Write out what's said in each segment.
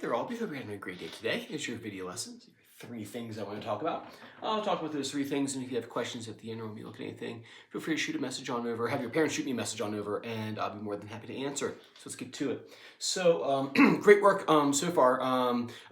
there all. Hope you're having a great day today. It's your video lessons. Three things I want to talk about. I'll talk about those three things, and if you have questions at the end or when you look at anything, feel free to shoot a message on over. Have your parents shoot me a message on over, and I'll be more than happy to answer. So let's get to it. So great work so far.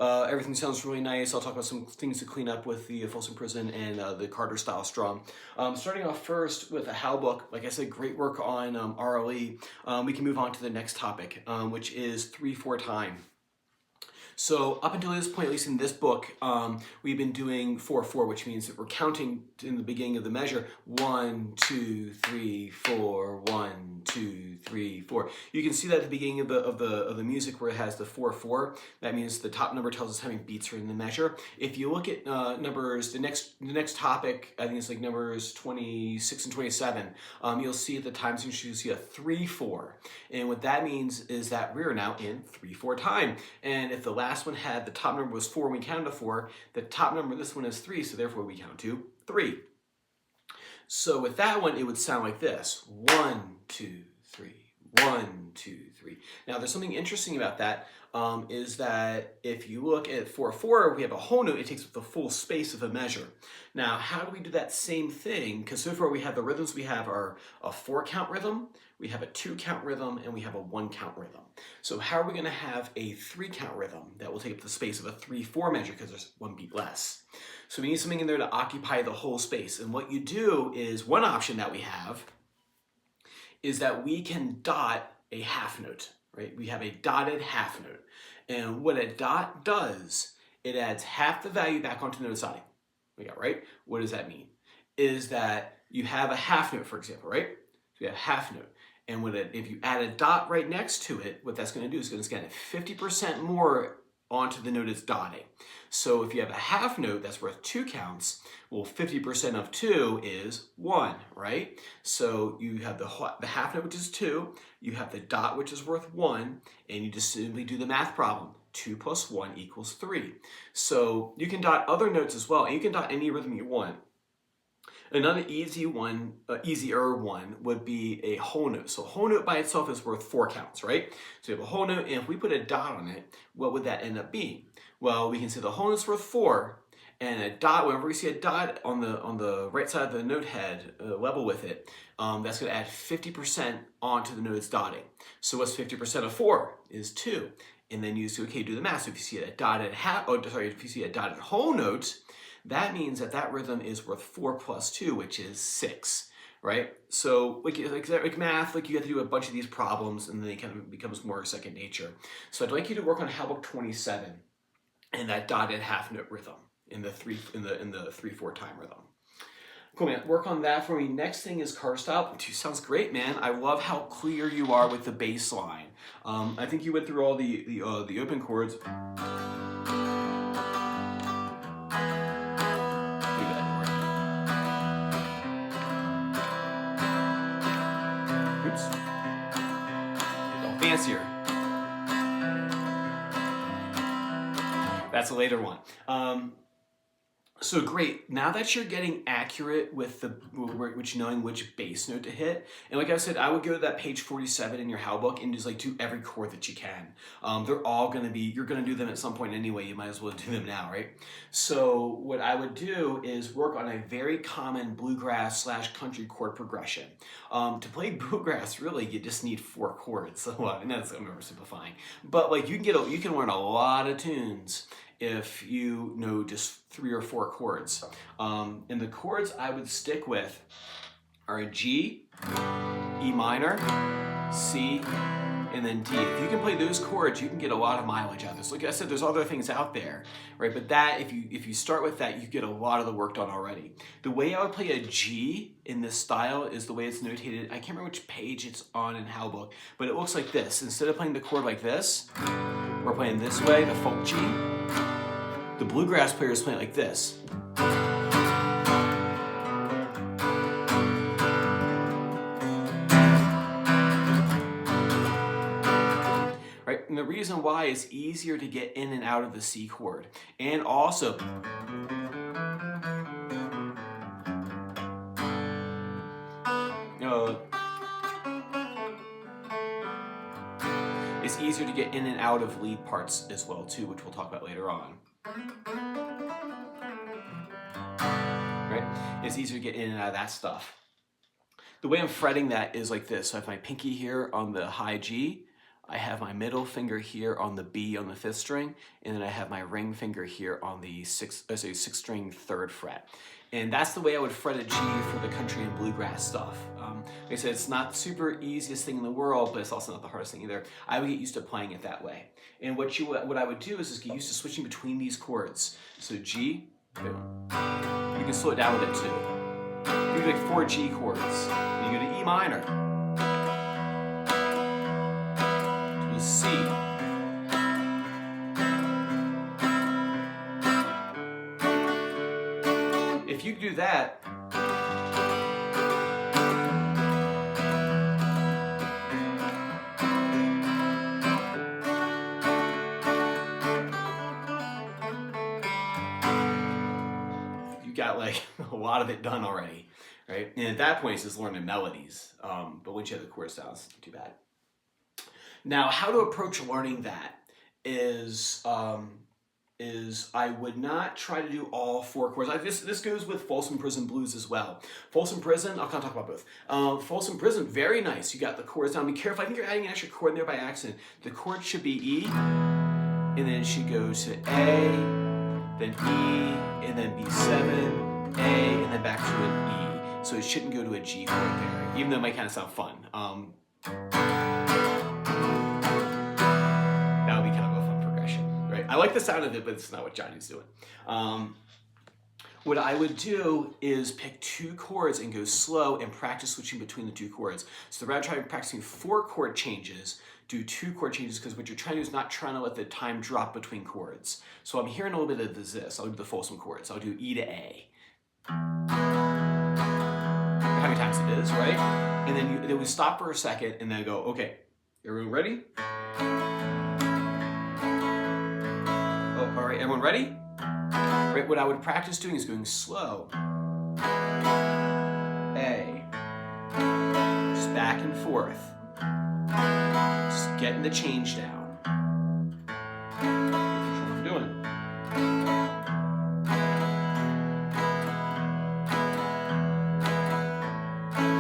Everything sounds really nice. I'll talk about some things to clean up with the Folsom Prison and the Carter style strum. Starting off first with a How book. Like I said, great work on RLE. We can move on to the next topic, which is 3/4 time. So up until this point, at least in this book, we've been doing 4/4, which means that we're counting in the beginning of the measure 1, 2, 3, 4, 1, 2, 3, 4. You can see that at the beginning of the music where it has the 4/4. That means the top number tells us how many beats are in the measure. If you look at numbers, the next topic, I think it's like numbers 26 and 27. You'll see at the time signature you see a 3/4, and what that means is that we're now in 3/4 time. And if the last one had the top number was 4 and we counted to 4, the top number this one is 3, so therefore we count to 3. So with that one, it would sound like this: 1, 2, 3, 1, 2, 3. Now there's something interesting about that, is that if you look at 4/4, we have a whole note, it takes up the full space of a measure. Now, how do we do that same thing? Because so far we have the rhythms we have are a 4-count rhythm, we have a 2-count rhythm, and we have a 1-count rhythm. So how are we going to have a 3-count rhythm that will take up the space of a 3/4 measure because there's 1 beat less? So we need something in there to occupy the whole space. And what you do is, one option that we have is that we can dot a half note, right? We have a dotted half note. And what a dot does, it adds half the value back onto note dotting. We got, right? What does that mean? Is that you have a half note, for example, right? So you have half note. And if you add a dot right next to it, what that's going to do is it's going to get 50% more onto the note it's dotting. So if you have a half note that's worth 2 counts, well, 50% of 2 is 1, right? So you have the half note, which is 2, you have the dot, which is worth 1, and you just simply do the math problem. 2 plus 1 equals 3. So you can dot other notes as well, and you can dot any rhythm you want. Another easier one would be a whole note. So a whole note by itself is worth 4 counts, right? So you have a whole note, and if we put a dot on it, what would that end up being? Well, we can say the whole note's worth 4, and a dot, whenever we see a dot on the right side of the note head, level with it, that's going to add 50% onto the note it's dotting. So what's 50% of 4? Is 2. And then you say, okay, do the math. So if you see a dotted if you see a dotted whole note, that means that rhythm is worth 4 plus 2, which is 6, right? So like math, like you have to do a bunch of these problems, and then it kind of becomes more second nature. So I'd like you to work on How book 27 and that dotted half note rhythm in the 3/4 time rhythm. Cool, man. Work on that for me. Next thing is Carter style. Sounds great, man. I love how clear you are with the bass line. I think you went through all the open chords. Oops. Fancier. That's a later one. So great, now that you're getting accurate with knowing which bass note to hit, and like I said, I would go to that page 47 in your How book and just like do every chord that you can. They're all gonna be, you're gonna do them at some point anyway, you might as well do them now, right? So what I would do is work on a very common bluegrass / country chord progression. To play bluegrass, really, you just need 4 chords, and that's, I'm oversimplifying. But like you can learn a lot of tunes if you know just 3 or 4 chords. And the chords I would stick with are G, E minor, C, and then D. If you can play those chords, you can get a lot of mileage out of this. Like I said, there's other things out there, right? But that, if you start with that, you get a lot of the work done already. The way I would play a G in this style is the way it's notated. I can't remember which page it's on in How book, but it looks like this. Instead of playing the chord like this, we're playing this way, the folk G. The bluegrass player is playing like this. Right? And the reason why is easier to get in and out of the C chord. And also, it's easier easier to get in and out of lead parts as well too, which we'll talk about later on. Right? It's easier to get in and out of that stuff. The way I'm fretting that is like this. So I have my pinky here on the high G, I have my middle finger here on the B on the 5th string, and then I have my ring finger here on the 6th string 3rd fret. And that's the way I would fret a G for the country and bluegrass stuff. Like I said, it's not the super easiest thing in the world, but it's also not the hardest thing either. I would get used to playing it that way. And what I would do is just get used to switching between these chords. So G, boom. You can slow it down with it too. You do like 4 G chords. Then you go to E minor, to a C, if you do that, you got like a lot of it done already, right? And at that point, it's just learning melodies. But once you have the chords down, it's not too bad. Now, how to approach learning that is I would not try to do all 4 chords. This goes with Folsom Prison Blues as well. Folsom Prison, I'll kind of talk about both. Folsom Prison, very nice. You got the chords down. Be careful. I think you're adding an extra chord in there by accident. The chord should be E, and then it should go to A, then E, and then B7, A, and then back to an E. So it shouldn't go to a G chord there, even though it might kind of sound fun. That would be kind of a fun progression, right? I like the sound of it, but it's not what Johnny's doing. What I would do is pick 2 chords and go slow and practice switching between the 2 chords. So rather than practicing 4 chord changes, do 2 chord changes, because what you're trying to do is not trying to let the time drop between chords. So I'm hearing a little bit of this. I'll do the Folsom chords. I'll do E to A. How many times it is, right? And then we stop for a second and then go, okay, everyone ready? Oh, all right, everyone ready? Right, what I would practice doing is going slow. A. Just back and forth. Just getting the change down. That's what I'm doing.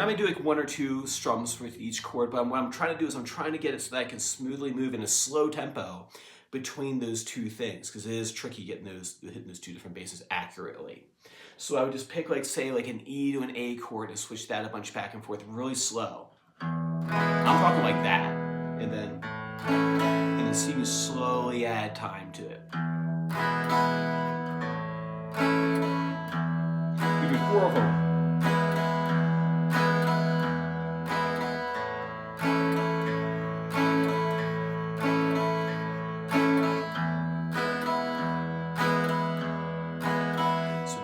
I may do like 1 or 2 strums with each chord, but what I'm trying to do is I'm trying to get it so that I can smoothly move in a slow tempo between those 2 things, because it is tricky hitting those 2 different basses accurately. So I would just pick like, say, like an E to an A chord and switch that a bunch back and forth really slow. I'm talking like that, and then so you can slowly add time to it. You do 4 of them.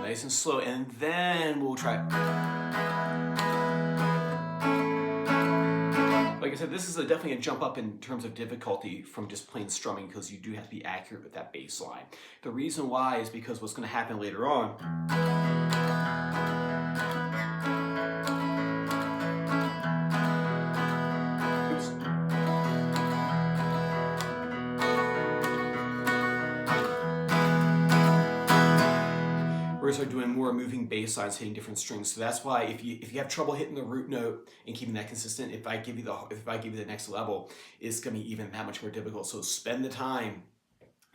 Nice and slow, and then we'll try. Like I said, this is definitely a jump up in terms of difficulty from just plain strumming, because you do have to be accurate with that bass line. The reason why is because what's going to happen later on we're going to start doing more moving bass lines, hitting different strings. So that's why if you have trouble hitting the root note and keeping that consistent, if I give you the next level, it's going to be even that much more difficult. So spend the time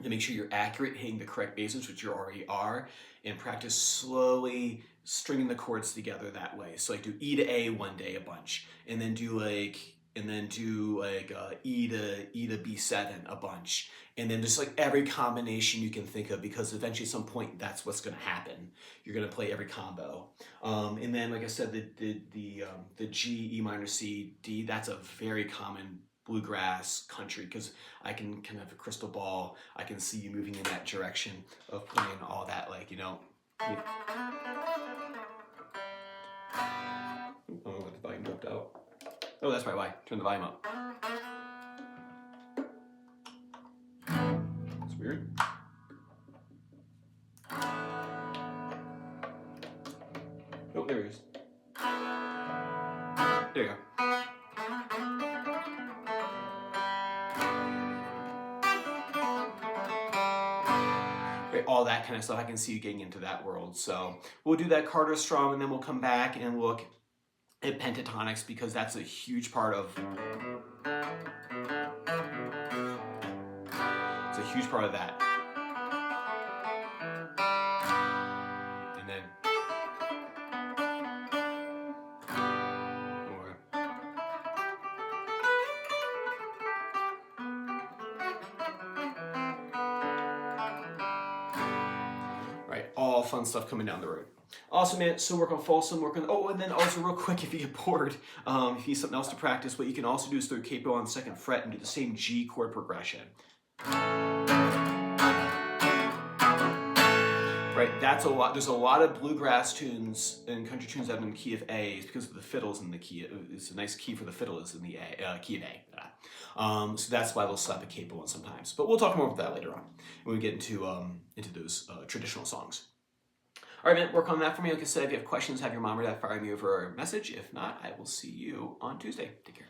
to make sure you're accurate hitting the correct basses, which you already are, and practice slowly stringing the chords together that way. So like do E to A one day a bunch, and then do like E to B7 a bunch, and then just like every combination you can think of, because eventually at some point that's what's going to happen. You're going to play every combo, and then like I said, the G, E minor, C, D. That's a very common bluegrass country, because I can kind of have a crystal ball. I can see you moving in that direction of playing all that, like Oh, the volume dropped out. Oh, that's probably why. Turn the volume up. That's weird. Oh, there he is. There you go. right, all that kind of stuff. I can see you getting into that world. So we'll do that Carter strum, and then we'll come back and look at pentatonics, because that's a huge part of. It's a huge part of that. And then. Right, all fun stuff coming down the road. Awesome, man. So work on Folsom, work on. Oh, and then also real quick, if you get bored, if you need something else to practice, what you can also do is throw a capo on the 2nd fret and do the same G chord progression. Right, that's a lot. There's a lot of bluegrass tunes and country tunes that are in the key of A because of the fiddles in the key. It's a nice key for the fiddle is in the key of A. So that's why they'll slap a capo on sometimes. But we'll talk more about that later on when we get into those traditional songs. All right, man, work on that for me. Like I said, if you have questions, have your mom or dad fire me over a message. If not, I will see you on Tuesday. Take care.